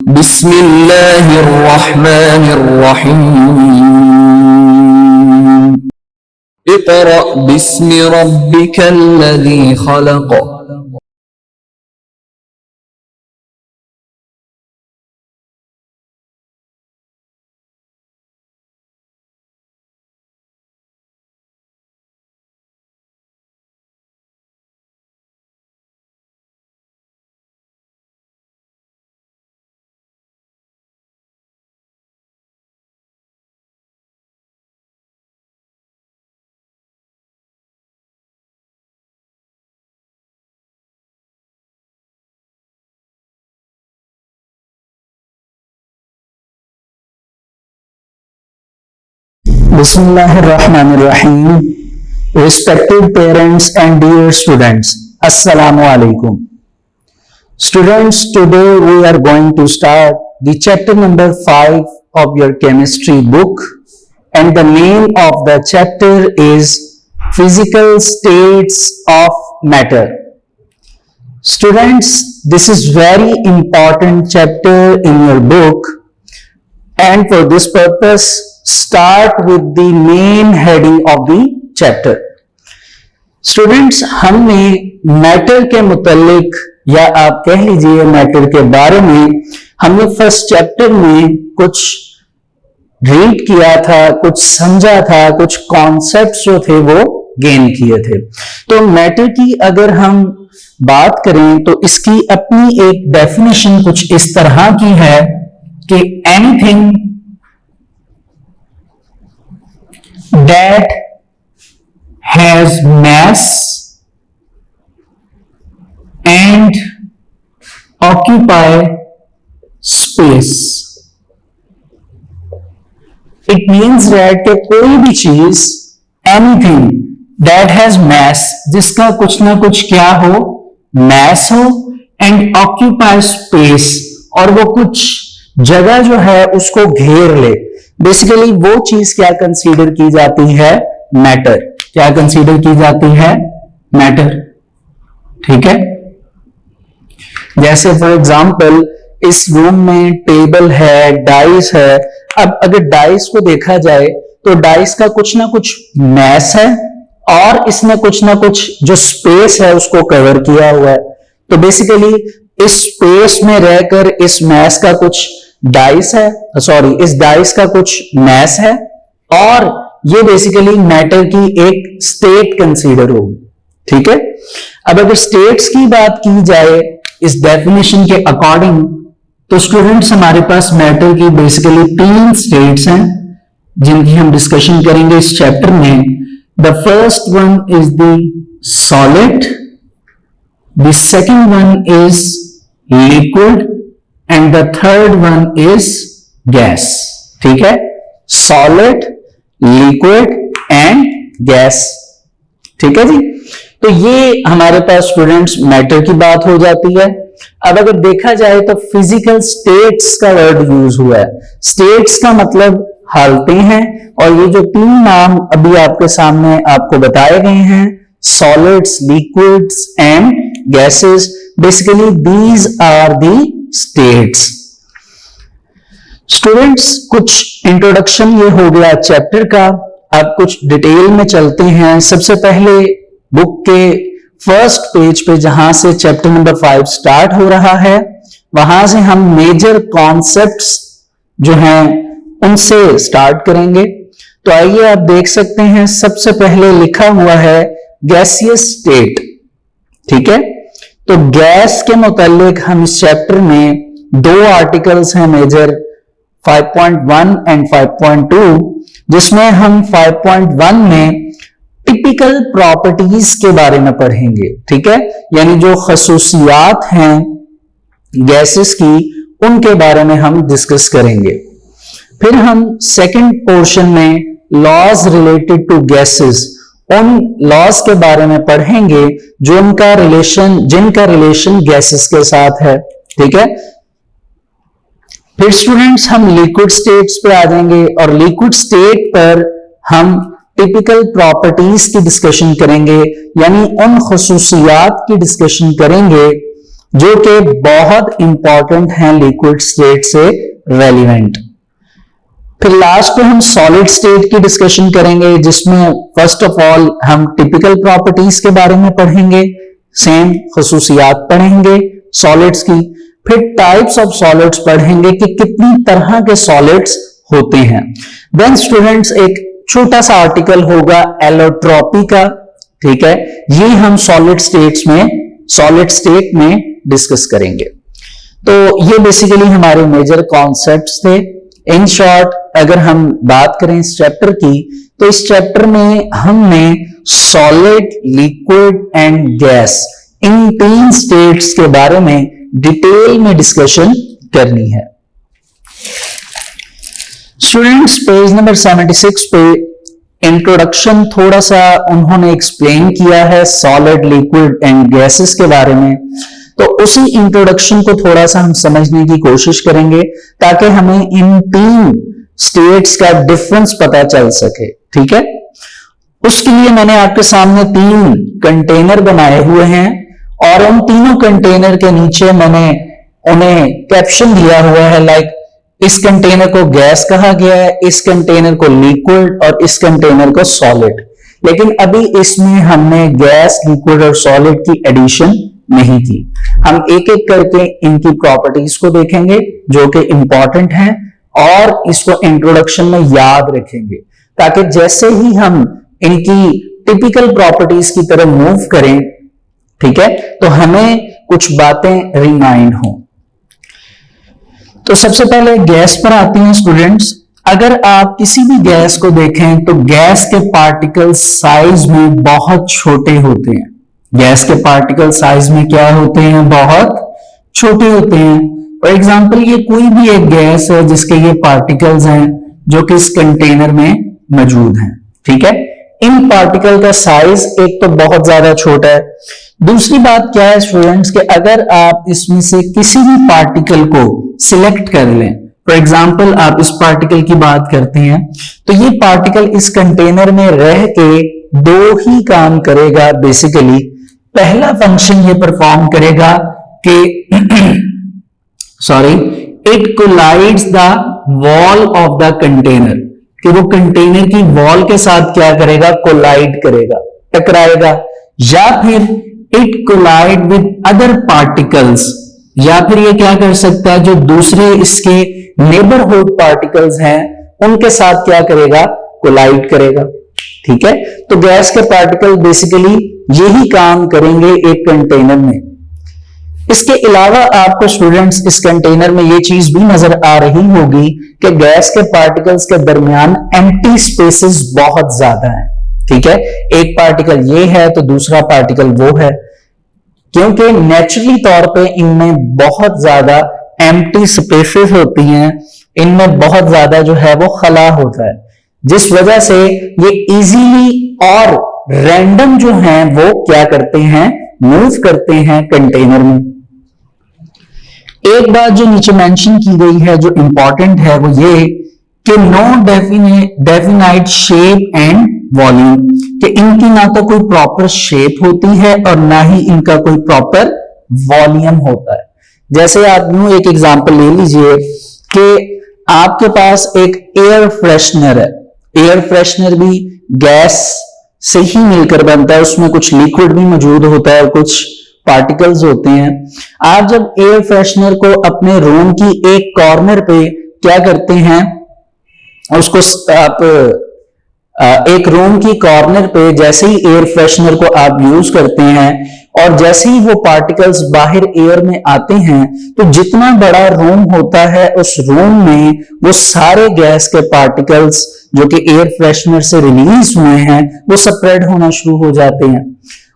बिस्मिल्लाहिर्रहमानिर्रहीम। Iqra बिस्मि रब्बिकल्लज़ी खलक़। Bismillahirrahmanirrahim. Respected parents and dear students, Assalamu alaikum. Students, today we are going to start the chapter number 5 of your chemistry book, and the name of the chapter is Physical States of Matter. Students, this is very important chapter in your book, and for this purpose start with the main heading of the chapter. Students, हमने matter के मुतालिक या आप कह लीजिए matter के बारे में हमने फर्स्ट चैप्टर में कुछ रीड किया था, कुछ समझा था, कुछ कॉन्सेप्ट्स जो थे वो गेन किए थे। तो मैटर की अगर हम बात करें तो इसकी अपनी एक डेफिनेशन कुछ इस तरह की है कि anything that has mass and occupy space. It means that कोई भी चीज anything that has mass, जिसका कुछ ना कुछ क्या हो, mass हो, and occupy space, और वो कुछ जगह जो है उसको घेर ले। बेसिकली वो चीज क्या कंसीडर की जाती है, मैटर। क्या कंसीडर की जाती है, मैटर। ठीक है। जैसे फॉर एग्जांपल इस रूम में टेबल है, डाइस है। अब अगर डाइस को देखा जाए तो डाइस का कुछ ना कुछ मैस है और इसमें कुछ ना कुछ जो स्पेस है उसको कवर किया हुआ है। तो बेसिकली इस स्पेस में रहकर इस मैस का कुछ डाइस है, सॉरी, इस डाइस का कुछ मैस है और ये बेसिकली मैटर की एक स्टेट कंसीडर होगी। ठीक है। अब अगर स्टेट्स की बात की जाए इस डेफिनेशन के अकॉर्डिंग तो स्टूडेंट्स हमारे पास मैटर की बेसिकली 3 स्टेट्स हैं जिनकी हम डिस्कशन करेंगे इस चैप्टर में। The first one is the solid, the second one is liquid and the third one is gas. ठीक है। Solid, liquid and gas. ठीक है जी। तो ये हमारे पास स्टूडेंट्स मैटर की बात हो जाती है। अब अगर देखा जाए तो फिजिकल स्टेट्स का वर्ड यूज हुआ है। स्टेट्स का मतलब हालतें हैं और ये जो 3 नाम अभी आपके सामने आपको बताए गए हैं, solids, liquids and gases, basically these are the states. Students, कुछ इंट्रोडक्शन ये हो गया चैप्टर का। अब कुछ डिटेल में चलते हैं। सबसे पहले बुक के फर्स्ट पेज पे जहां से चैप्टर नंबर 5 स्टार्ट हो रहा है वहां से हम मेजर कॉन्सेप्ट्स जो हैं उनसे स्टार्ट करेंगे। तो आइए आप देख सकते हैं सबसे पहले लिखा हुआ है गैसियस स्टेट। ठीक है। तो गैस के मुतालिक हम इस चैप्टर में 2 आर्टिकल्स हैं मेजर, 5.1 एंड 5.2, जिसमें हम 5.1 में टिपिकल प्रॉपर्टीज के बारे में पढ़ेंगे। ठीक है। यानी जो खसूसियात हैं गैसेस की उनके बारे में हम डिस्कस करेंगे। फिर हम सेकंड पोर्शन में लॉज रिलेटेड टू गैसेस, उन लॉज के बारे में पढ़ेंगे जो जिनका रिलेशन गैसेस के साथ है। ठीक है। फिर स्टूडेंट्स हम लिक्विड स्टेट्स पे आ जाएंगे और लिक्विड स्टेट पर हम टिपिकल प्रॉपर्टीज की डिस्कशन करेंगे, यानी उन खसूसियात की डिस्कशन करेंगे जो कि बहुत इंपॉर्टेंट हैं लिक्विड स्टेट से रेलिवेंट। फिर लास्ट में हम सॉलिड स्टेट की डिस्कशन करेंगे, जिसमें फर्स्ट ऑफ ऑल हम टिपिकल प्रॉपर्टीज के बारे में पढ़ेंगे, सेम खसूसियात पढ़ेंगे सॉलिड्स की। फिर टाइप्स ऑफ सॉलिड्स पढ़ेंगे कि कितनी तरह के सॉलिड्स होते हैं। देन स्टूडेंट्स एक छोटा सा आर्टिकल होगा एलोट्रॉपी का, ठीक है, ये हम सॉलिड स्टेट में डिस्कस करेंगे। तो ये बेसिकली हमारे मेजर कॉन्सेप्ट्स थे। इन शॉर्ट अगर हम बात करें इस चैप्टर की, तो इस चैप्टर में हमने solid, liquid and gas, in 3 states के बारे में डिटेल में डिस्कशन करनी है। स्टूडेंट्स पेज नंबर 76 पे इंट्रोडक्शन थोड़ा सा उन्होंने एक्सप्लेन किया है सॉलिड, लिक्विड एंड गैसेस के बारे में। तो उसी इंट्रोडक्शन को थोड़ा सा हम समझने की कोशिश करेंगे ताकि हमें इन 3 स्टेट्स का डिफरेंस पता चल सके, ठीक है। उसके लिए मैंने आपके सामने 3 कंटेनर बनाए हुए हैं और उन तीनों कंटेनर के नीचे मैंने उन्हें कैप्शन दिया हुआ है, लाइक इस कंटेनर को गैस कहा गया है, इस कंटेनर को लिक्विड और इस कंटेनर को सॉलिड। लेकिन अभी इसमें हमने गैस, लिक्विड और सॉलिड की एडिशन नहीं की। हम एक एक करके इनकी प्रॉपर्टीज को देखेंगे जो कि इंपॉर्टेंट हैं और इसको इंट्रोडक्शन में याद रखेंगे, ताकि जैसे ही हम इनकी टिपिकल प्रॉपर्टीज की तरफ मूव करें, ठीक है, तो हमें कुछ बातें रिमाइंड हो। तो सबसे पहले गैस पर आती हैं स्टूडेंट्स। अगर आप किसी भी गैस को देखें तो गैस के पार्टिकल साइज में बहुत छोटे होते हैं। गैस के पार्टिकल साइज में क्या होते हैं? बहुत छोटे होते हैं। फॉर एग्जाम्पल ये कोई भी एक गैस है जिसके ये पार्टिकल्स हैं जो कि इस कंटेनर में मौजूद हैं, ठीक है। इन पार्टिकल का साइज एक तो बहुत ज्यादा छोटा है। दूसरी बात क्या है स्टूडेंट्स कि अगर आप इसमें से किसी भी पार्टिकल को सिलेक्ट कर लें, फॉर एग्जाम्पल आप इस पार्टिकल की बात करते हैं, तो ये पार्टिकल इस कंटेनर में रह के 2 ही काम करेगा बेसिकली। पहला फंक्शन ये परफॉर्म करेगा कि it collides the wall of the container, कि वो कंटेनर की वॉल के साथ क्या करेगा? कोलाइड करेगा, टकराएगा। या फिर it collide with other particles, या फिर ये क्या कर सकता है, जो दूसरे इसके नेबरहुड पार्टिकल्स हैं उनके साथ क्या करेगा? कोलाइड करेगा, ठीक है। तो गैस के पार्टिकल बेसिकली यही काम करेंगे एक कंटेनर में। इसके अलावा आपको स्टूडेंट्स इस कंटेनर में ये चीज भी नजर आ रही होगी कि गैस के पार्टिकल्स के दरमियान एम्प्टी स्पेसेस बहुत ज्यादा हैं, ठीक है। एक पार्टिकल ये है तो दूसरा पार्टिकल वो है, क्योंकि नेचुरली तौर पे इनमें बहुत ज्यादा एम्प्टी स्पेसेस होती हैं, इनमें बहुत ज्यादा जो है वो खला होता है, जिस वजह से ये इजीली और रैंडम जो हैं वो क्या करते हैं? मूव करते हैं कंटेनर में। एक बात जो नीचे मेंशन की गई है जो इंपॉर्टेंट है वो ये कि no definite shape and volume, कि इनकी ना तो कोई प्रॉपर शेप होती है और ना ही इनका कोई प्रॉपर वॉल्यूम होता है। जैसे आप यूं एक एग्जांपल ले लीजिए कि आपके पास एक एयर फ्रेशनर है। एयर फ्रेशनर भी गैस से ही मिलकर बनता है, उसमें कुछ लिक्विड भी मौजूद होता है और कुछ पार्टिकल्स होते हैं। आप जब एयर फ्रेशनर को अपने रूम की एक कॉर्नर पे क्या करते हैं, उसको आप एक रूम की कॉर्नर पे जैसे ही एयर फ्रेशनर को आप यूज करते हैं और जैसे ही वो पार्टिकल्स बाहर एयर में आते हैं, तो जितना बड़ा रूम होता है उस रूम में वो सारे गैस के पार्टिकल्स जो कि एयर फ्रेशनर से रिलीज हुए हैं वो स्प्रेड होना शुरू हो जाते हैं।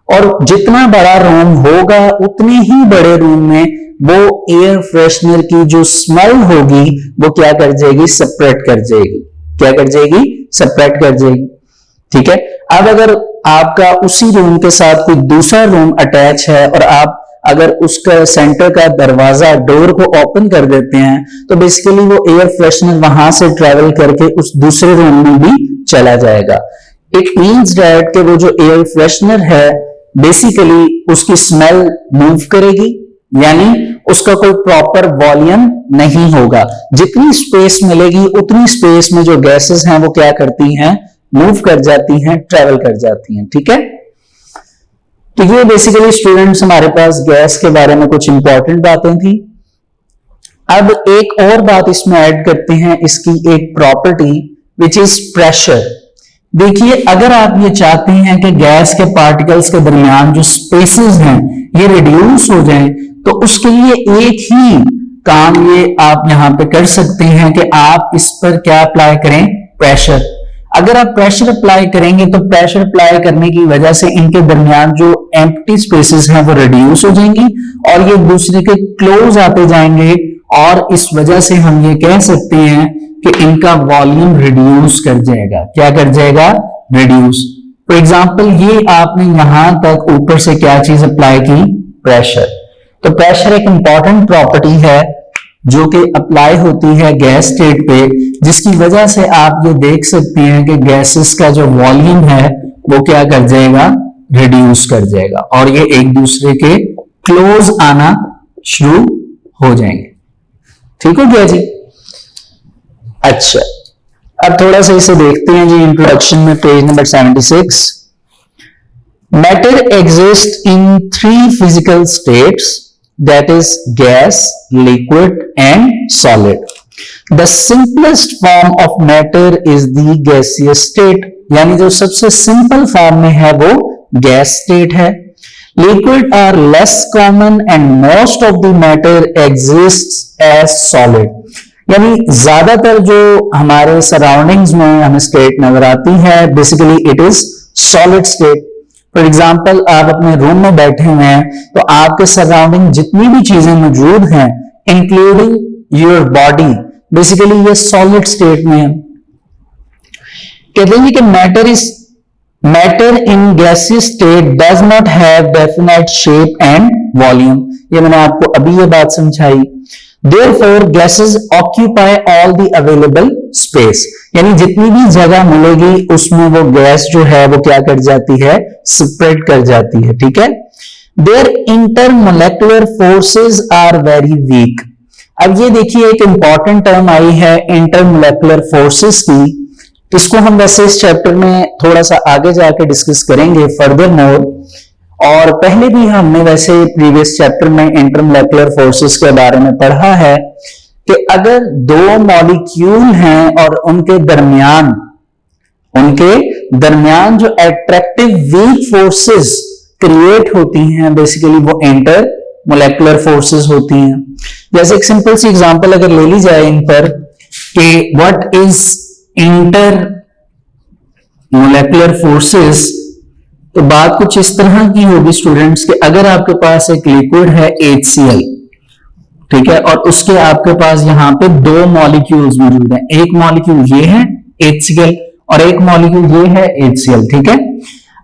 और जितना बड़ा रूम होगा उतने ही बड़े रूम में वो एयर फ्रेशनर की जो स्मेल होगी वो क्या कर जाएगी? स्प्रेड कर जाएगी। क्या कर जाएगी? स्प्रेड कर जाएगी, ठीक है। अब अगर आपका उसी रूम के साथ कोई दूसरा रूम अटैच है और आप अगर उसका सेंटर का दरवाजा, डोर को ओपन कर देते हैं, तो बेसिकली वो एयर फ्रेशनर वहां से ट्रेवल करके उस दूसरे रूम में भी चला जाएगा। इट मीन्स दैट कि वो जो एयर फ्रेशनर है बेसिकली उसकी स्मेल मूव करेगी, यानी उसका कोई प्रॉपर वॉल्यूम नहीं होगा। जितनी स्पेस मिलेगी उतनी स्पेस में जो गैसेस हैं वो क्या करती हैं, मूव कर जाती हैं, ट्रेवल कर जाती हैं। ठीक है, तो ये बेसिकली स्टूडेंट्स हमारे पास गैस के बारे में कुछ इंपॉर्टेंट बातें थी। अब एक और बात इसमें ऐड करते हैं, इसकी एक प्रॉपर्टी विच इज प्रेशर। देखिए, अगर आप ये चाहते हैं कि गैस के पार्टिकल्स के दरमियान जो स्पेसेस हैं ये रिड्यूस हो जाएं, तो उसके लिए एक ही काम ये आप यहां पे कर सकते हैं कि आप इस पर क्या अप्लाई करें, प्रेशर। अगर आप प्रेशर अप्लाई करेंगे तो प्रेशर अप्लाई करने की वजह से इनके दरमियान जो एम्प्टी स्पेसेस हैं वो रिड्यूस हो जाएंगी और ये एक दूसरे के क्लोज आते जाएंगे, और इस वजह से हम ये कह सकते हैं कि इनका वॉल्यूम रिड्यूस कर जाएगा। क्या कर जाएगा, रिड्यूस। फॉर एग्जाम्पल, ये आपने यहां तक ऊपर से क्या चीज अप्लाई की, प्रेशर। तो प्रेशर एक इंपॉर्टेंट प्रॉपर्टी है जो कि अप्लाई होती है गैस स्टेट पे, जिसकी वजह से आप ये देख सकते हैं कि गैसेस का जो वॉल्यूम है वो क्या कर जाएगा, रिड्यूस कर जाएगा और ये एक दूसरे के क्लोज आना शुरू हो जाएंगे। ठीक हो गया जी। अच्छा, अब थोड़ा सा इसे देखते हैं जी। इंट्रोडक्शन में page number 76, matter exist in 3 physical states, that is gas, liquid and solid. The simplest form of matter is the gaseous state, यानी जो सबसे सिंपल फॉर्म में है वो गैस स्टेट है। Liquid are less common and most of the matter exists as solid, यानी ज्यादातर जो हमारे सराउंडिंग्स में हमें स्टेट नजर आती है basically it is solid state. For example, आप अपने रूम में बैठे हुए हैं तो आपके सराउंडिंग जितनी भी चीजें मौजूद हैं इंक्लूडिंग योर बॉडी, बेसिकली ये सॉलिड स्टेट में है। कहते हैं कि matter in gaseous state does not have definite shape and volume. ये मैंने आपको अभी ये बात समझाई। Therefore, gases occupy all the available space, यानी जितनी भी जगह मिलेगी उसमें वो गैस जो है वो क्या कर जाती है, स्प्रेड कर जाती है। ठीक है, Their intermolecular forces are very weak. अब ये देखिए एक इंपॉर्टेंट टर्म आई है इंटरमोलेकुलर फोर्सेस की। इसको हम वैसे इस चैप्टर में थोड़ा सा आगे जाके डिस्कस करेंगे फर्दर मोर, और पहले भी हमने वैसे प्रीवियस चैप्टर में इंटरमोलेकुलर फोर्सेस के बारे में पढ़ा है कि अगर 2 मॉलिक्यूल हैं और उनके दरमियान जो अट्रैक्टिव वीक फोर्सेस क्रिएट होती हैं बेसिकली वो इंटरमोलेकुलर फोर्सेस होती हैं। जैसे एक सिंपल सी एग्जांपल अगर ले ली जाए इन पर कि व्हाट इज इंटरमोलेकुलर फोर्सेस, तो बात कुछ इस तरह की होगी स्टूडेंट्स कि अगर आपके पास एक लिक्विड है HCl, ठीक है, और उसके आपके पास यहाँ पे 2 मॉलिक्यूल्स मौजूद हैं। एक मॉलिक्यूल ये है HCl और एक मॉलिक्यूल ये है HCl। ठीक है,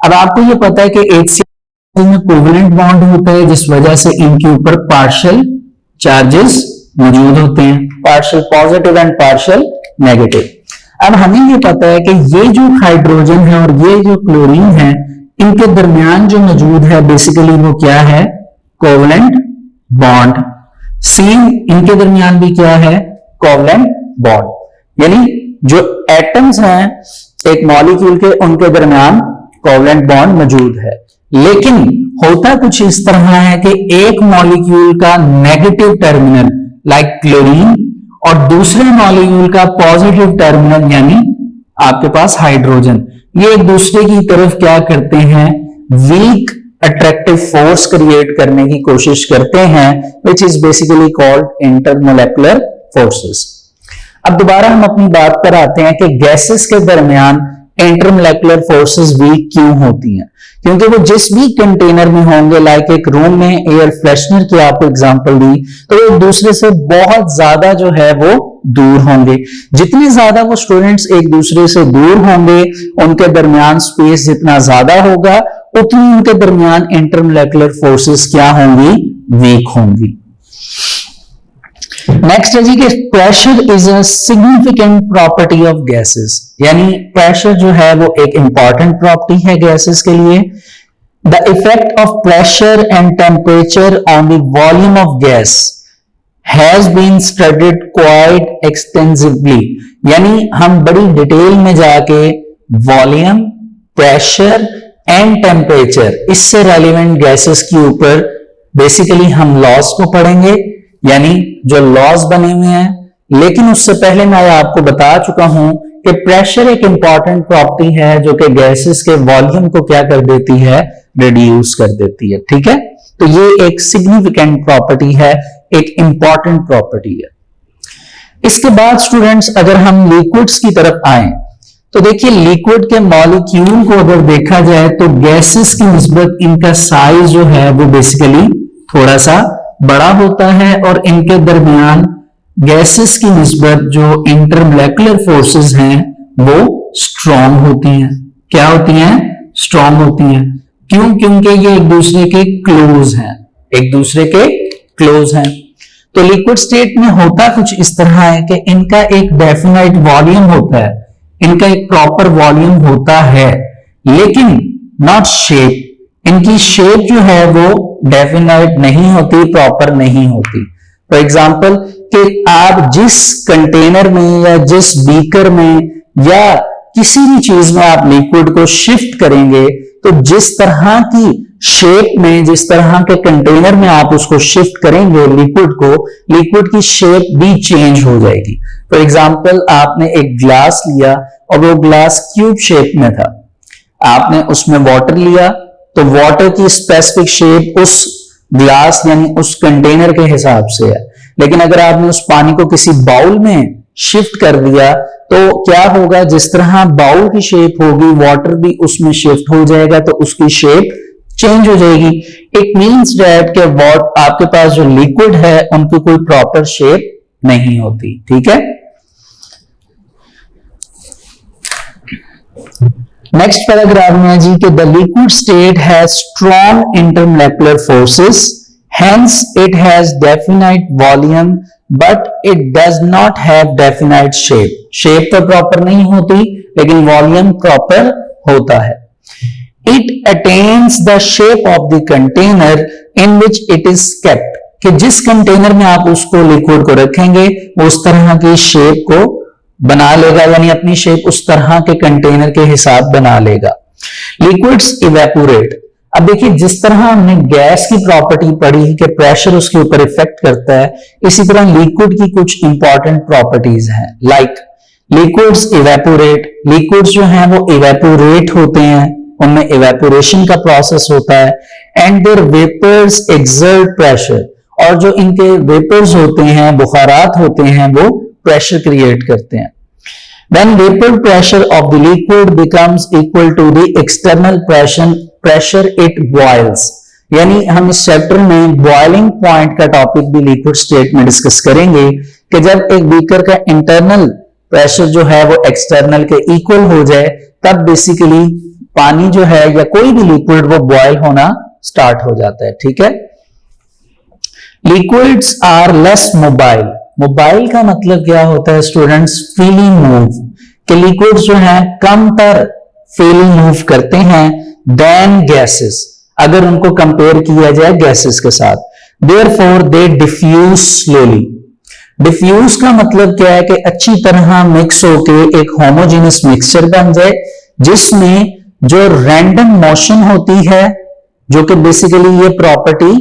अब आपको ये पता है कि HCl में कोवेलेंट बॉन्ड होता है जिस वजह से इनके ऊपर पार्शियल चार्जेस मौजूद होते हैं, partial positive and partial negative. अब हमें ये पता है कि ये जो हाइड्रोजन है और ये जो क्लोरीन है इनके दरमियान जो मौजूद है बेसिकली वो क्या है, कोवेलेंट बॉन्ड। सेम इनके दरमियान भी क्या है, कोवेलेंट बॉन्ड, यानी जो एटम्स हैं एक मॉलिक्यूल के उनके दरमियान कोवेलेंट बॉन्ड मौजूद है। लेकिन होता कुछ इस तरह है कि एक मॉलिक्यूल का नेगेटिव टर्मिनल लाइक क्लोरीन और दूसरे मॉलिक्यूल का पॉजिटिव टर्मिनल यानी आपके पास हाइड्रोजन, ये एक दूसरे की तरफ क्या करते हैं, वीक अट्रैक्टिव फोर्स क्रिएट करने की कोशिश करते हैं, which is basically called intermolecular forces. अब दोबारा हम अपनी बात पर आते हैं कि गैसेस के दरमियान इंटरमोलेकुलर फोर्सेस वीक क्यों होती हैं, क्योंकि वो जिस भी कंटेनर में होंगे, लाइक एक रूम में एयर फ्रेशनर की आपको एग्जांपल दी, तो वो एक दूसरे से बहुत ज्यादा जो है वो दूर होंगे। जितने ज्यादा वो स्टूडेंट्स एक दूसरे से दूर होंगे उनके दरमियान स्पेस जितना ज्यादा होगा उतनी उनके दरमियान इंटरमोलेकुलर फोर्सेस क्या होंगी, वीक होंगी। नेक्स्ट है जी कि pressure is a significant property of gases, यानी प्रेशर जो है वो एक इंपॉर्टेंट प्रॉपर्टी है गैसेस के लिए। The effect of pressure and temperature on the volume of gas has been studied quite extensively, यानी हम बड़ी डिटेल में जाके वॉल्यूम, प्रेशर एंड टेम्परेचर, इससे रेलिवेंट गैसेस के ऊपर बेसिकली हम लॉज को पढ़ेंगे, यानी जो लॉज बने हुए हैं। लेकिन उससे पहले मैं आपको बता चुका हूं कि प्रेशर एक इंपॉर्टेंट प्रॉपर्टी है जो कि गैसेस के वॉल्यूम को क्या कर देती है, रिड्यूस कर देती है। ठीक है, तो ये एक सिग्निफिकेंट प्रॉपर्टी है, एक इंपॉर्टेंट प्रॉपर्टी है। इसके बाद स्टूडेंट्स अगर हम लिक्विड्स की तरफ आए तो देखिए लिक्विड के मॉलिक्यूल को अगर देखा जाए तो गैसेस की निस्बत इनका साइज जो है वो बेसिकली थोड़ा सा बड़ा होता है और इनके दरमियान गैसेस की निस्बत जो इंटरमोलेकुलर फोर्सेस हैं वो स्ट्रॉन्ग होती हैं। क्या होती हैं? स्ट्रॉन्ग होती हैं। क्यों? क्योंकि ये एक दूसरे के क्लोज हैं, एक दूसरे के क्लोज हैं। तो लिक्विड स्टेट में होता कुछ इस तरह है कि इनका एक डेफिनाइट वॉल्यूम होता है, इनका एक प्रॉपर वॉल्यूम होता है, लेकिन नॉट शेप। इनकी शेप जो है वो डेफिनाइट नहीं होती, प्रॉपर नहीं होती। फॉर एग्जाम्पल कि आप जिस कंटेनर में या जिस बीकर में या किसी भी चीज में आप लिक्विड को शिफ्ट करेंगे तो जिस तरह की शेप में, जिस तरह के कंटेनर में आप उसको शिफ्ट करेंगे लिक्विड को, लिक्विड की शेप भी चेंज हो जाएगी। फॉर एग्जाम्पल आपने एक ग्लास लिया और वो ग्लास क्यूब शेप में था, आपने उसमें वाटर लिया तो वाटर की स्पेसिफिक शेप उस ग्लास यानी उस कंटेनर के हिसाब से है। लेकिन अगर आपने उस पानी को किसी बाउल में शिफ्ट कर दिया तो क्या होगा, जिस तरह बाउल की शेप होगी वाटर भी उसमें शिफ्ट हो जाएगा तो उसकी शेप चेंज हो जाएगी। इट मीन्स दैट के वॉट आपके पास जो लिक्विड है उनकी कोई प्रॉपर शेप नहीं होती। ठीक है, नेक्स्ट पैराग्राफ में जी कि the liquid state has strong intermolecular forces, hence it has definite volume but it does not have definite shape. Shape तो प्रॉपर नहीं होती लेकिन वॉल्यूम प्रॉपर होता है। It attains the shape of the container in which it is kept, कि जिस container में आप उसको लिक्विड को रखेंगे वो उस तरह की शेप को बना लेगा, यानी अपनी शेप उस तरह के कंटेनर के हिसाब बना लेगा। Liquids evaporate. अब देखिए जिस तरह हमने गैस की प्रॉपर्टी पढ़ी कि प्रेशर उसके ऊपर इफेक्ट करता है, इसी तरह लिक्विड की कुछ इंपॉर्टेंट प्रॉपर्टीज हैं। लाइक लिक्विड्स इवेपोरेट, लिक्विड्स जो हैं वो इवेपोरेट होते हैं, उनमें इवेपोरेशन का प्रोसेस होता है। And their vapours exert pressure, और जो इनके वेपर्स होते हैं, बुखारात होते हैं, वो प्रेशर क्रिएट करते हैं। When vapor pressure of the liquid becomes equal to the external pressure it boils, यानी हम इस चैप्टर में बॉइलिंग पॉइंट का टॉपिक भी लिक्विड स्टेट में डिस्कस करेंगे कि जब एक बीकर का इंटरनल प्रेशर जो है वो एक्सटर्नल के इक्वल हो जाए तब बेसिकली पानी जो है या कोई भी लिक्विड वो बॉयल होना स्टार्ट हो जाता है। ठीक है, liquids are less mobile. Mobile का मतलब क्या होता है स्टूडेंट्स? फ्रीली मूव, कि लिक्विड्स जो हैं कम तर फ्रीली मूव करते हैं देन गैसेस, अगर उनको कंपेयर किया जाए गैसेस के साथ। Therefore they diffuse slowly. Diffuse का मतलब क्या है कि अच्छी तरह मिक्स होके एक होमोजेनस मिक्सचर बन जाए जिसमें जो रैंडम मोशन होती है, जो कि बेसिकली ये प्रॉपर्टी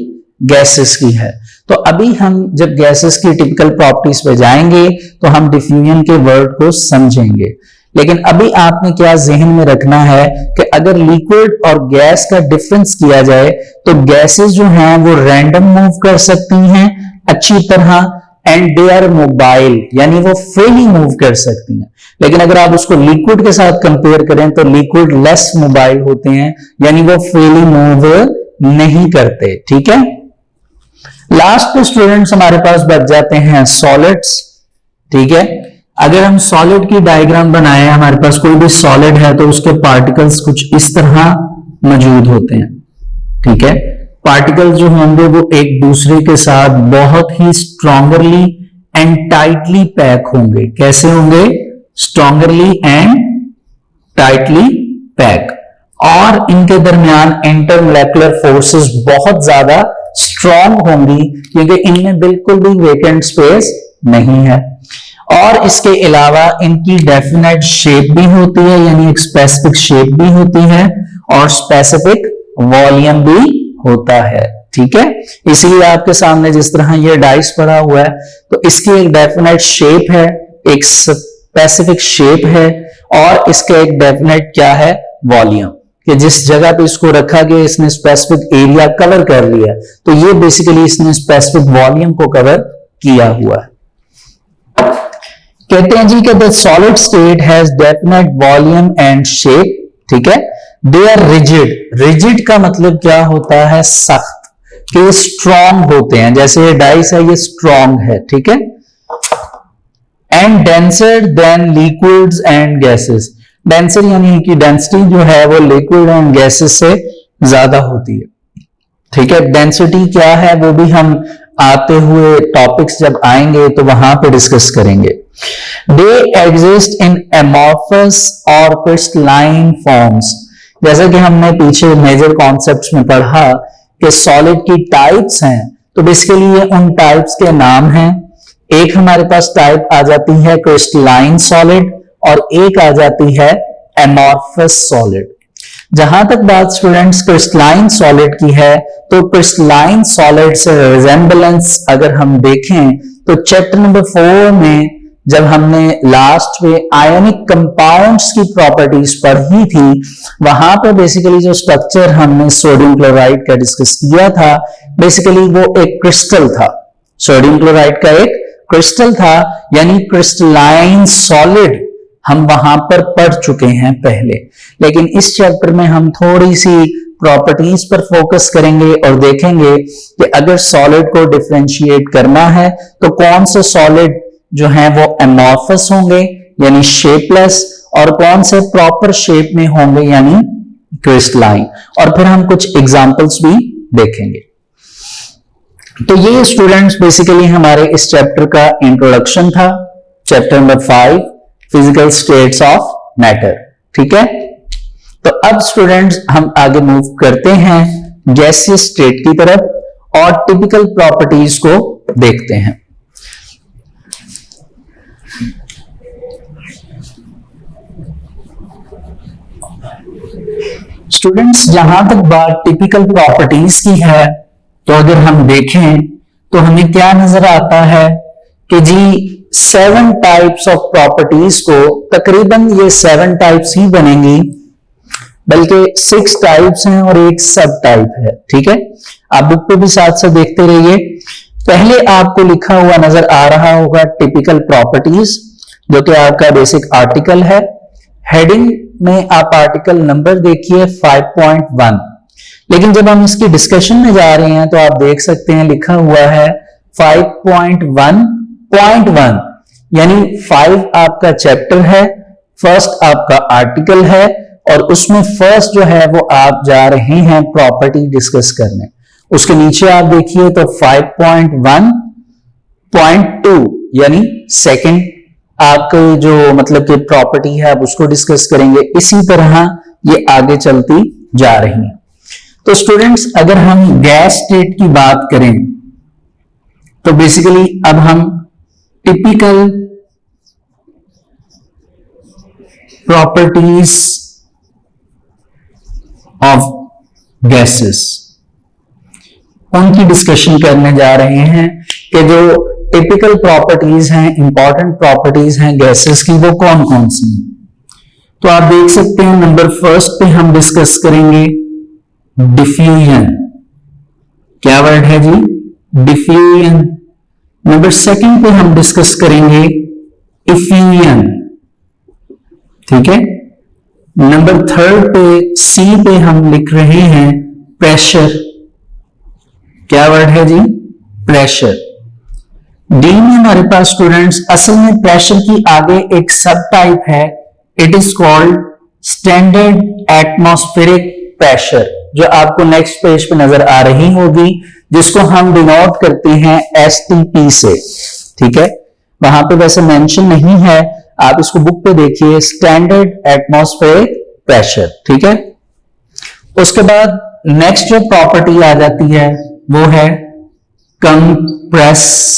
गैसेस की है। तो अभी हम जब गैसेस की टिपिकल प्रॉपर्टीज पे जाएंगे तो हम डिफ्यूजन के वर्ड को समझेंगे। लेकिन अभी आपने क्या जहन में रखना है कि अगर लिक्विड और गैस का डिफरेंस किया जाए तो गैसेस जो हैं वो रैंडम मूव कर सकती हैं अच्छी तरह, एंड दे आर मोबाइल, यानी वो फ्रीली मूव कर सकती हैं। लेकिन अगर आप उसको लिक्विड के साथ कंपेयर करें तो लिक्विड लेस मोबाइल होते हैं, यानी वो फ्रीली मूव नहीं करते। ठीक है, लास्ट पे स्टूडेंट्स हमारे पास बच जाते हैं सॉलिड्स। ठीक है, अगर हम सॉलिड की डायग्राम बनाए, हमारे पास कोई भी सॉलिड है तो उसके पार्टिकल्स कुछ इस तरह मौजूद होते हैं। ठीक है, पार्टिकल्स जो होंगे वो एक दूसरे के साथ बहुत ही स्ट्रॉन्गरली एंड टाइटली पैक होंगे। कैसे होंगे? स्ट्रॉन्गरली एंड टाइटली पैक। और इनके दरमियान इंटरमोलेकुलर फोर्सेस बहुत ज्यादा स्ट्रॉन्ग होंगी क्योंकि इनमें बिल्कुल भी वेकेंट स्पेस नहीं है। और इसके अलावा इनकी डेफिनेट शेप भी होती है, यानी एक स्पेसिफिक शेप भी होती है और स्पेसिफिक वॉल्यूम भी होता है। ठीक है, इसीलिए आपके सामने जिस तरह ये डाइस पड़ा हुआ है तो इसकी एक डेफिनेट शेप है, एक स्पेसिफिक शेप है और इसका एक डेफिनेट क्या है, वॉल्यूम, कि जिस जगह पे इसको रखा गया इसने स्पेसिफिक एरिया कवर कर लिया, तो ये बेसिकली इसने स्पेसिफिक वॉल्यूम को कवर किया हुआ है। कहते हैं जी कि the solid state has definite volume and shape. ठीक है, दे आर रिजिड। रिजिड का मतलब क्या होता है, सख्त, कि ये स्ट्रॉन्ग होते हैं, जैसे ये डाइस है ये स्ट्रॉन्ग है। ठीक है, and denser then liquids and gases. Denser यानी कि डेंसिटी जो है वो लिक्विड एंड गैसेस से ज्यादा होती है। ठीक है, डेंसिटी क्या है वो भी हम आते हुए टॉपिक्स जब आएंगे तो वहां पे डिस्कस करेंगे। दे एग्जिस्ट इन एमॉर्फस और क्रिस्टलाइन फॉर्म्स। जैसे कि हमने पीछे मेजर कॉन्सेप्ट्स में पढ़ा कि सॉलिड की टाइप्स हैं, तो बेसिकली ये उन टाइप्स के नाम हैं। एक हमारे पास टाइप आ जाती है क्रिस्टलाइन सॉलिड और एक आ जाती है एमॉर्फस सॉलिड। जहां तक बात स्टूडेंट्स क्रिस्टलाइन सॉलिड की है, तो क्रिस्टलाइन सॉलिड से रिजेंबलेंस अगर हम देखें तो चैप्टर नंबर 4 में जब हमने लास्ट में आयनिक कंपाउंड्स की प्रॉपर्टीज पढ़ी थी, वहां पर बेसिकली जो स्ट्रक्चर हमने सोडियम क्लोराइड का डिस्कस किया था, बेसिकली वो एक क्रिस्टल था। सोडियम क्लोराइड का एक क्रिस्टल था, यानी क्रिस्टलाइन सॉलिड हम वहां पर पढ़ चुके हैं पहले। लेकिन इस चैप्टर में हम थोड़ी सी प्रॉपर्टीज पर फोकस करेंगे और देखेंगे कि अगर सॉलिड को डिफरेंशिएट करना है तो कौन से सॉलिड जो हैं वो एमॉर्फस होंगे यानी शेपलेस, और कौन से प्रॉपर शेप में होंगे यानी क्रिस्टलाइन। और फिर हम कुछ एग्जांपल्स भी देखेंगे। तो ये स्टूडेंट्स बेसिकली हमारे इस चैप्टर का इंट्रोडक्शन था, chapter number 5 physical states of matter. ठीक है, तो अब स्टूडेंट्स हम आगे मूव करते हैं गैसियस स्टेट की तरफ और टिपिकल प्रॉपर्टीज को देखते हैं। स्टूडेंट्स जहां तक बात टिपिकल प्रॉपर्टीज की है, तो अगर हम देखें तो हमें क्या नजर आता है कि जी 7 टाइप्स ऑफ प्रॉपर्टीज को, तकरीबन ये 7 टाइप्स ही बनेंगी, बल्कि 6 टाइप्स हैं और एक सब टाइप है। ठीक है, आप बुक पे भी साथ साथ देखते रहिए। पहले आपको लिखा हुआ नजर आ रहा होगा टिपिकल प्रॉपर्टीज, जो कि आपका बेसिक आर्टिकल है। हेडिंग में आप आर्टिकल नंबर देखिए 5.1, लेकिन जब हम इसकी डिस्कशन में जा रहे हैं तो आप देख सकते हैं लिखा हुआ है 5.1.1, यानी 5 आपका चैप्टर है, फर्स्ट आपका आर्टिकल है और उसमें फर्स्ट जो है वो आप जा रहे हैं प्रॉपर्टी डिस्कस करने। उसके नीचे आप देखिए तो 5.1.2 यानी सेकंड आपके जो मतलब कि प्रॉपर्टी है आप उसको डिस्कस करेंगे। इसी तरह ये आगे चलती जा रही है। तो स्टूडेंट्स अगर हम गैस स्टेट की बात करें तो बेसिकली अब हम टिपिकल प्रॉपर्टीज ऑफ गैसेस उनकी डिस्कशन करने जा रहे हैं कि जो टिपिकल प्रॉपर्टीज हैं, इंपॉर्टेंट प्रॉपर्टीज हैं गैसेस की, वो कौन कौन सी हैं। तो आप देख सकते हैं नंबर फर्स्ट पे हम डिस्कस करेंगे डिफ्यूजन। क्या वर्ड है जी, डिफ्यूजन। नंबर सेकंड पे हम डिस्कस करेंगे इफ्यूजन। ठीक है, नंबर थर्ड पे सी पे हम लिख रहे हैं प्रेशर। क्या वर्ड है जी, प्रेशर। डी में हमारे पास स्टूडेंट्स असल में प्रेशर की आगे एक सब टाइप है, it is called standard atmospheric pressure, जो आपको नेक्स्ट पेज पे नजर आ रही होगी, जिसको हम डिनोट करते हैं STP से। ठीक है, वहां पे वैसे मेंशन नहीं है, आप इसको बुक पे देखिए, स्टैंडर्ड एटमॉस्फेरिक प्रेशर। ठीक है, उसके बाद नेक्स्ट जो प्रॉपर्टी आ जाती है वो है कंप्रेसिबिलिटी।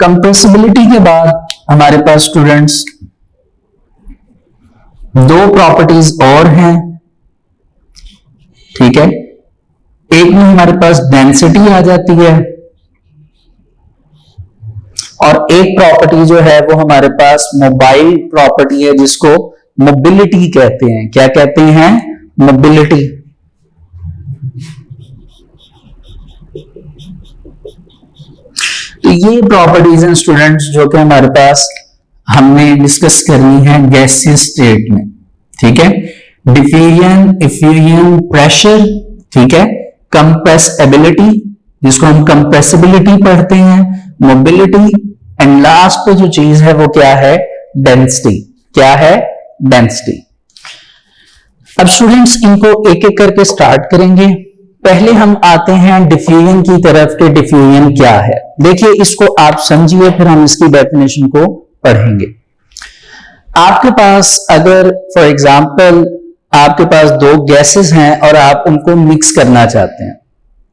कंप्रेसिबिलिटी के बाद हमारे पास स्टूडेंट्स दो प्रॉपर्टीज और हैं, ठीक है। एक में हमारे पास डेंसिटी आ जाती है और एक प्रॉपर्टी जो है वो हमारे पास मोबाइल प्रॉपर्टी है, जिसको मोबिलिटी कहते हैं। क्या कहते हैं? मोबिलिटी। तो ये प्रॉपर्टीज हैं स्टूडेंट्स जो कि हमारे पास हमने डिस्कस करनी है गैसियस स्टेट में, ठीक है। डिफ्यूजन, इफ्यूजन, प्रेशर, ठीक है। कंप्रेसिबिलिटी, जिसको हम कंप्रेसिबिलिटी पढ़ते हैं, मोबिलिटी, एंड लास्ट पे जो चीज है वो क्या है? डेंसिटी। क्या है? डेंसिटी। अब स्टूडेंट्स इनको एक एक करके स्टार्ट करेंगे। पहले हम आते हैं डिफ्यूजन की तरफ के डिफ्यूजन क्या है। देखिए इसको आप समझिए, फिर हम इसकी डेफिनेशन को पढ़ेंगे। आपके पास अगर फॉर एग्जांपल आपके पास दो गैसेस हैं और आप उनको मिक्स करना चाहते हैं,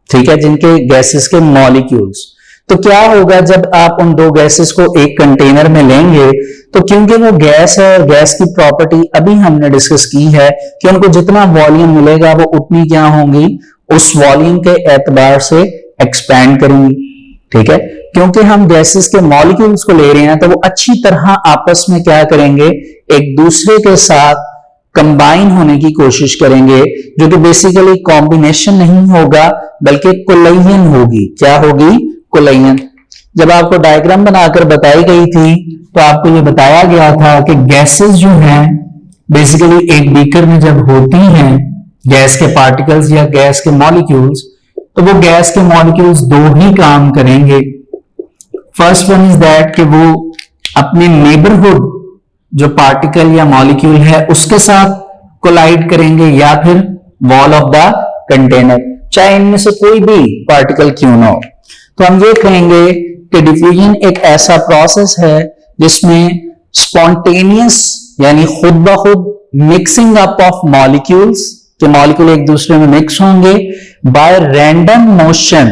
ठीक है, जिनके गैसेस के मॉलिक्यूल्स, तो क्या होगा जब आप उन दो गैसेस को एक कंटेनर में लेंगे, तो क्योंकि वो गैस है और गैस की प्रॉपर्टी अभी हमने डिस्कस की है कि उनको जितना वॉल्यूम मिलेगा वो उतनी क्या होंगी, उस वॉल्यूम के एतबार से एक्सपैंड करेंगी, ठीक है। क्योंकि हम गैसेस के मॉलिक्यूल्स को ले रहे हैं तो वो अच्छी तरह आपस में क्या करेंगे, एक दूसरे के साथ कंबाइन होने की कोशिश करेंगे, जो कि बेसिकली कॉम्बिनेशन नहीं होगा बल्कि कोलाइजन होगी। क्या होगी? कोलाइजन। जब आपको डायग्राम बनाकर बताई गई थी तो आपको ये बताया गया था कि गैसेस जो हैं बेसिकली एक बीकर में जब होती हैं, गैस के पार्टिकल्स या गैस के मॉलिक्यूल्स, तो वो गैस के मॉलिक्यूल्स दो ही काम करेंगे। फर्स्ट वन इज दैट कि वो अपने नेबरहुड जो पार्टिकल या मॉलिक्यूल है उसके साथ कोलाइड करेंगे या फिर वॉल ऑफ द कंटेनर, चाहे इनमें से कोई भी पार्टिकल क्यों ना हो। तो हम ये कहेंगे कि डिफ्यूजन एक ऐसा प्रोसेस है जिसमें स्पॉन्टेनियस यानी खुद ब खुद मिक्सिंग अप ऑफ मॉलिक्यूल्स, के मॉलिक्यूल एक दूसरे में मिक्स होंगे बाय रैंडम मोशन,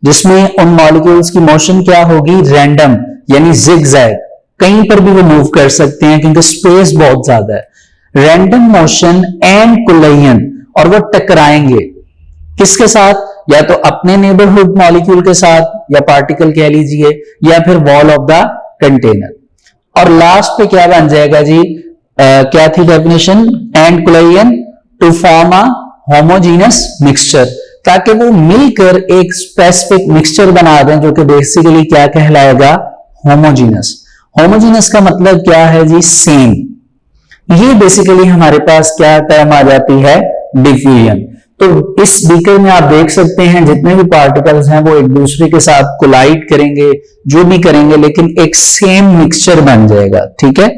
जिसमें उन मॉलिक्यूल्स की मोशन क्या होगी? रैंडम, यानी जिगजैग, कहीं पर भी वो मूव कर सकते हैं क्योंकि स्पेस बहुत ज्यादा है। रैंडम मोशन एंड कोलाइजन, और वो टकराएंगे किसके साथ? या तो अपने नेबरहुड मॉलिक्यूल के साथ या पार्टिकल कह लीजिए, या फिर वॉल ऑफ द कंटेनर। और लास्ट पे क्या बन जाएगा जी? क्या थी definition? And collision to form a homogeneous mixture, ताकि वो मिलकर एक स्पेसिफिक मिक्सचर बना दें जो कि बेसिकली क्या कहलाएगा? होमोजीनस। होमोजीनस का मतलब क्या है जी? सेम। ये बेसिकली हमारे पास क्या टर्म आ जाती है? डिफ्यूजन। तो इस बीकर में आप देख सकते हैं जितने भी पार्टिकल्स हैं वो एक दूसरे के साथ कोलाइड करेंगे, जो भी करेंगे, लेकिन एक सेम मिक्सचर बन जाएगा, ठीक है।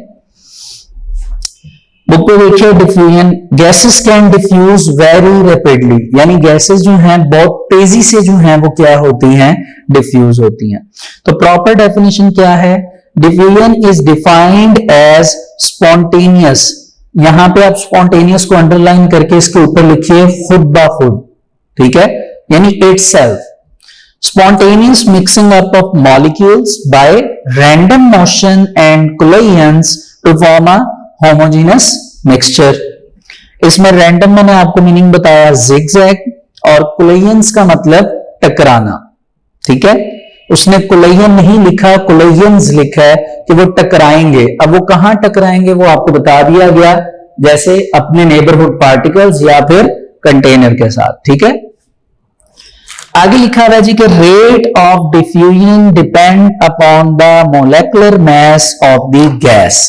बुक पे देखिए diffusion, gases can diffuse very rapidly, यानी गैसेस जो हैं बहुत तेजी से जो हैं वो क्या होती हैं? डिफ्यूज होती हैं। तो प्रॉपर डेफिनेशन क्या है? Diffusion is defined as spontaneous, यहां पे आप स्पॉन्टेनियस को अंडरलाइन करके इसके ऊपर लिखिए खुद ब खुद, ठीक है, यानी itself. Spontaneous mixing up of molecules by random motion and collisions to form a homogeneous mixture. इसमें रैंडम मैंने आपको मीनिंग बताया जिगजैग, और कोलाइजन्स का मतलब टकराना, ठीक है। उसने कोलाइजन नहीं लिखा, कोलाइजन्स लिखा है कि वो टकराएंगे। अब वो कहां टकराएंगे वो आपको बता दिया गया, जैसे अपने नेबरहुड पार्टिकल्स या फिर कंटेनर के साथ, ठीक है। आगे लिखा हुआ है जी कि rate of diffusion depend upon the molecular mass of the gas.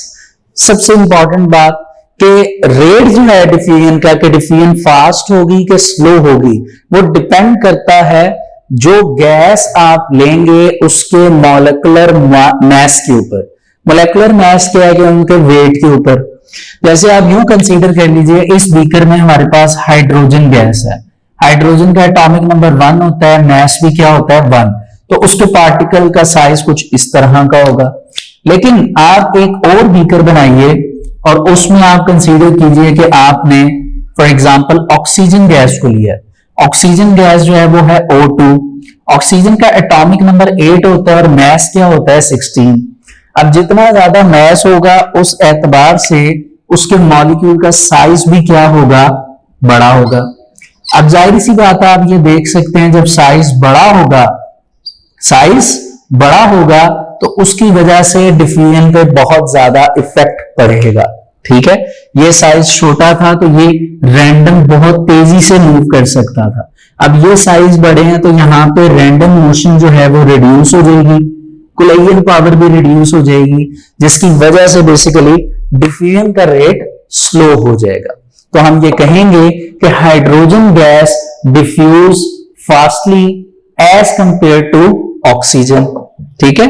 सबसे इंपॉर्टेंट बात कि रेट जो है डिफ्यूजन का, कि डिफ्यूजन फास्ट होगी कि स्लो होगी, वो डिपेंड करता है जो गैस आप लेंगे उसके मॉलिक्यूलर मास के ऊपर। मॉलिक्यूलर मास क्या है? कि उनके वेट के ऊपर। जैसे आप यूं कंसीडर कर लीजिए, इस बीकर में हमारे पास हाइड्रोजन गैस है, हाइड्रोजन का एटॉमिक नंबर 1 होता है, मास भी क्या होता है? 1। तो उसके पार्टिकल का साइज कुछ इस तरह का होगा, लेकिन आप एक और बीकर बनाइए और उसमें आप कंसीडर कीजिए कि आपने फॉर एग्जांपल ऑक्सीजन गैस को लिया। ऑक्सीजन गैस जो है वो है O2। ऑक्सीजन का एटॉमिक नंबर 8 होता है और मास क्या होता है 16। अब जितना ज्यादा मास होगा उस एतबार से उसके मॉलिक्यूल का साइज भी क्या होगा, बड़ा होगा। अब जाहिर सी बात है आप ये देख सकते हैं जब साइज बड़ा होगा तो उसकी वजह से डिफ्यूजन पे बहुत ज्यादा इफेक्ट पड़ेगा। ठीक है, ये साइज छोटा था तो ये रैंडम बहुत तेजी से मूव कर सकता था। अब ये साइज बड़े हैं तो यहाँ पे रैंडम मोशन जो है वो रिड्यूस हो जाएगी, कोलिजन पावर भी रिड्यूस हो जाएगी, जिसकी वजह से बेसिकली डिफ्यूजन का रेट स्लो हो जाएगा। तो हम ये कहेंगे कि hydrogen gas diffuse fastly as compare to oxygen. ठीक है,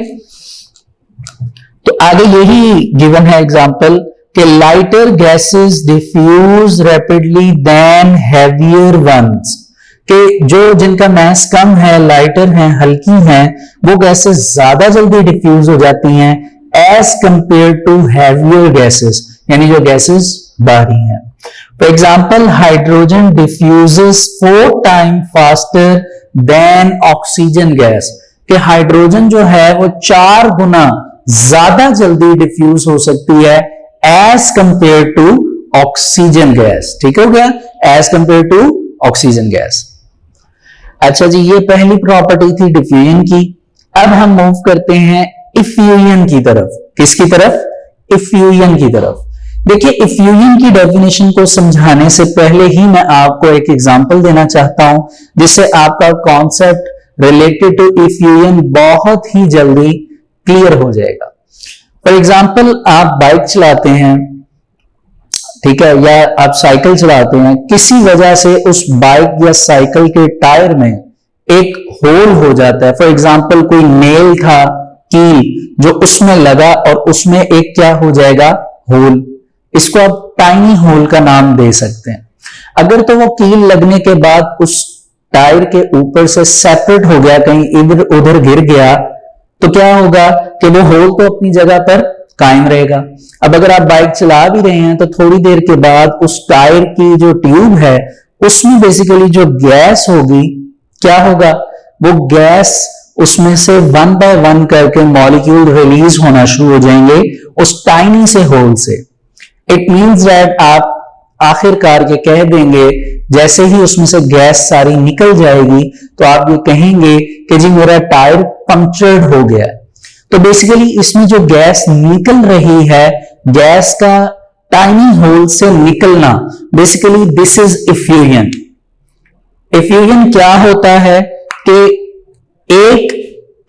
तो आगे यही गिवन है एग्जांपल कि lighter gases diffuse rapidly than heavier ones, कि जो जिनका मास कम है, लाइटर हैं, हल्की हैं, वो गैसेस ज्यादा जल्दी डिफ्यूज हो जाती हैं as compare to heavier gases, यानी जो गैसेस भारी हैं। For example hydrogen diffuses 4 time faster than oxygen gas, कि हाइड्रोजन जो है वो 4 गुना ज्यादा जल्दी डिफ्यूज हो सकती है as compare to oxygen gas. ठीक हो गया, as compare to oxygen gas. अच्छा जी, ये पहली प्रॉपर्टी थी डिफ्यूजन की। अब हम मूव करते हैं इफ्यूजन की तरफ। किसकी तरफ? इफ्यूजन की तरफ। देखिए, इफ्यूजन की डेफिनेशन को समझाने से पहले ही मैं आपको एक एग्जांपल देना चाहता हूं जिससे आपका कॉन्सेप्ट रिलेटेड टू इफ्यूजन बहुत ही जल्दी क्लियर हो जाएगा। फॉर एग्जाम्पल आप बाइक चलाते हैं, ठीक है, या आप साइकिल चलाते हैं, किसी वजह से उस बाइक या साइकिल के टायर में एक होल हो जाता है। फॉर एग्जाम्पल कोई नेल था, कील, जो उसमें लगा और उसमें एक क्या हो जाएगा, होल। इसको आप टाइनी होल का नाम दे सकते हैं। अगर तो वो कील लगने के बाद उस टायर के ऊपर से सेपरेट हो गया, कहीं इधर उधर गिर गया, तो क्या होगा कि वो होल तो अपनी जगह पर कायम रहेगा। अब अगर आप बाइक चला भी रहे हैं तो थोड़ी देर के बाद उस टायर की जो ट्यूब है उसमें बेसिकली जो गैस होगी, क्या होगा, वो गैस उसमें से 1 बाय 1 करके मॉलिक्यूल रिलीज होना शुरू हो जाएंगे उस टाइनी से होल से। इट मीन्स दैट आप आखिरकार ये कह देंगे, जैसे ही उसमें से गैस सारी निकल जाएगी तो आप ये कहेंगे कि जी मेरा टायर पंक्चर्ड हो गया। तो बेसिकली इसमें जो गैस निकल रही है, गैस का टाइनी होल से निकलना, basically this is effusion. Effusion क्या होता है कि एक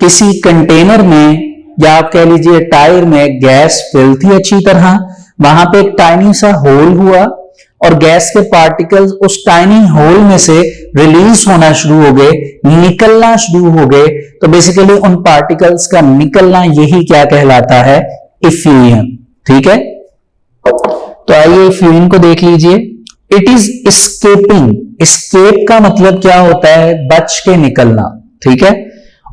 किसी कंटेनर में या आप कह लीजिए टायर में गैस फिल थी अच्छी तरह, वहां पे एक टाइनी सा होल हुआ और गैस के पार्टिकल्स उस टाइनी होल में से रिलीज होना शुरू हो गए, निकलना शुरू हो गए। तो बेसिकली उन पार्टिकल्स का निकलना यही क्या कहलाता है, इफ्यूजन। ठीक है, तो आइए इफ्यूजन को देख लीजिए। इट इज एस्केपिंग, एस्केप का मतलब क्या होता है, बच के निकलना। ठीक है,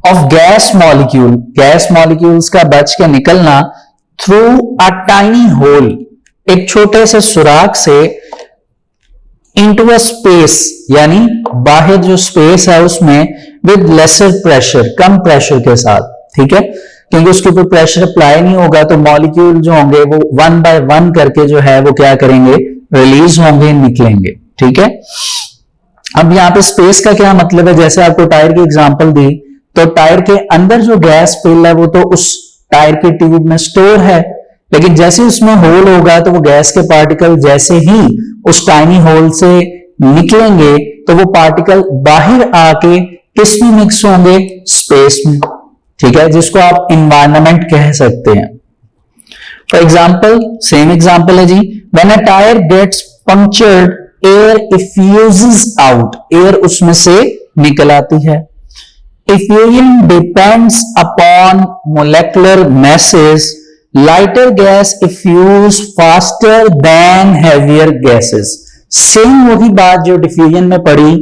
of gas molecule, gas molecules का बच के निकलना थ्रू अ टाइनी होल, एक छोटे से सुराख से, इनटू अ स्पेस, यानी बाहर जो स्पेस है उसमें, विद लेसर प्रेशर, कम प्रेशर के साथ। ठीक है, क्योंकि उसके ऊपर प्रेशर अप्लाई नहीं होगा तो मॉलिक्यूल जो होंगे वो 1 बाय 1 करके जो है वो क्या करेंगे, रिलीज होंगे, निकलेंगे। ठीक है, अब यहां पे स्पेस का क्या मतलब है, जैसे आपको टायर की एग्जांपल दी, तो टायर के अंदर जो गैस फिल है वो तो उस टायर के ट्यूब में स्टोर है, लेकिन जैसे उसमें होल होगा तो वो गैस के पार्टिकल जैसे ही उस टाइनी होल से निकलेंगे तो वो पार्टिकल बाहर आके किस में मिक्स होंगे, स्पेस में। ठीक है, जिसको आप इन्वायरमेंट कह सकते हैं। फॉर एग्जाम्पल, सेम एग्जाम्पल है जी, when a tyre gets punctured air effuses out, air उसमें से निकल आती है। Diffusion depends upon molecular masses. Lighter gas diffuse faster than heavier gases. Same वही बात जो डिफ्यूजन में पड़ी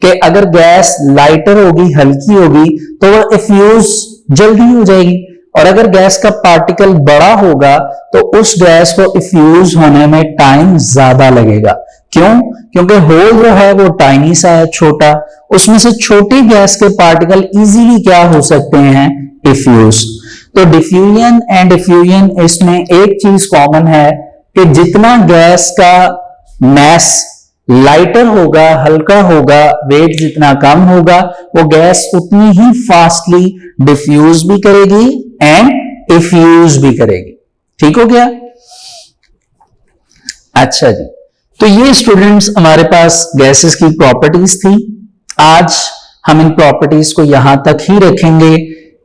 कि अगर गैस लाइटर होगी, हल्की होगी, तो वो इफ्यूज जल्दी हो जाएगी। और अगर गैस का पार्टिकल बड़ा होगा तो उस गैस को इफ्यूज होने में टाइम ज्यादा लगेगा। क्यों? क्योंकि होल जो है वो टाइनी सा है, छोटा, उसमें से छोटी गैस के पार्टिकल इजीली क्या हो सकते हैं? इफ्यूज। तो डिफ्यूजन एंड डिफ्यूजन, इसमें एक चीज कॉमन है कि जितना गैस का मैस लाइटर होगा, हल्का होगा, वेट जितना कम होगा, वो गैस उतनी ही फास्टली डिफ्यूज भी करेगी एंड इफ्यूज भी करेगी। ठीक हो गया? अच्छा जी, तो ये स्टूडेंट्स हमारे पास गैसेस की प्रॉपर्टीज थी। आज हम इन प्रॉपर्टीज को यहां तक ही रखेंगे।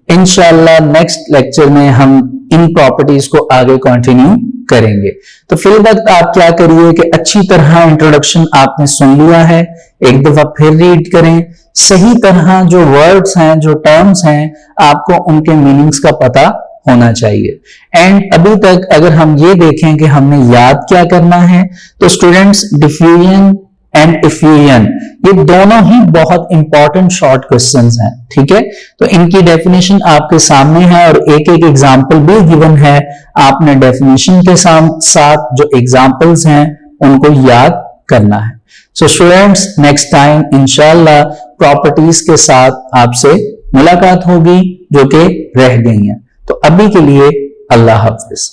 इंशाल्लाह नेक्स्ट लेक्चर में हम इन प्रॉपर्टीज को आगे कंटिन्यू करेंगे। तो फिल वक्त आप क्या करिए कि अच्छी तरह इंट्रोडक्शन आपने सुन लिया है, एक दफा फिर रीड करें, सही तरह जो वर्ड्स हैं, जो टर्म्स हैं, आपको उनके मीनिंग्स का पता होना चाहिए। एंड अभी तक अगर हम ये देखें कि हमने याद क्या करना है, तो स्टूडेंट्स डिफ्यूजन एंड इफ्यूजन ये दोनों ही बहुत इंपॉर्टेंट शॉर्ट क्वेश्चंस हैं। ठीक है, तो इनकी डेफिनेशन आपके सामने है और एक एक एग्जांपल भी गिवन है। आपने डेफिनेशन के साथ जो एग्जांपल्स हैं उनको याद करना है। सो स्टूडेंट्स, नेक्स्ट टाइम इंशाल्लाह प्रॉपर्टीज के साथ आपसे मुलाकात होगी जो कि रह गई हैं। तो अभी के लिए अल्लाह हाफिज।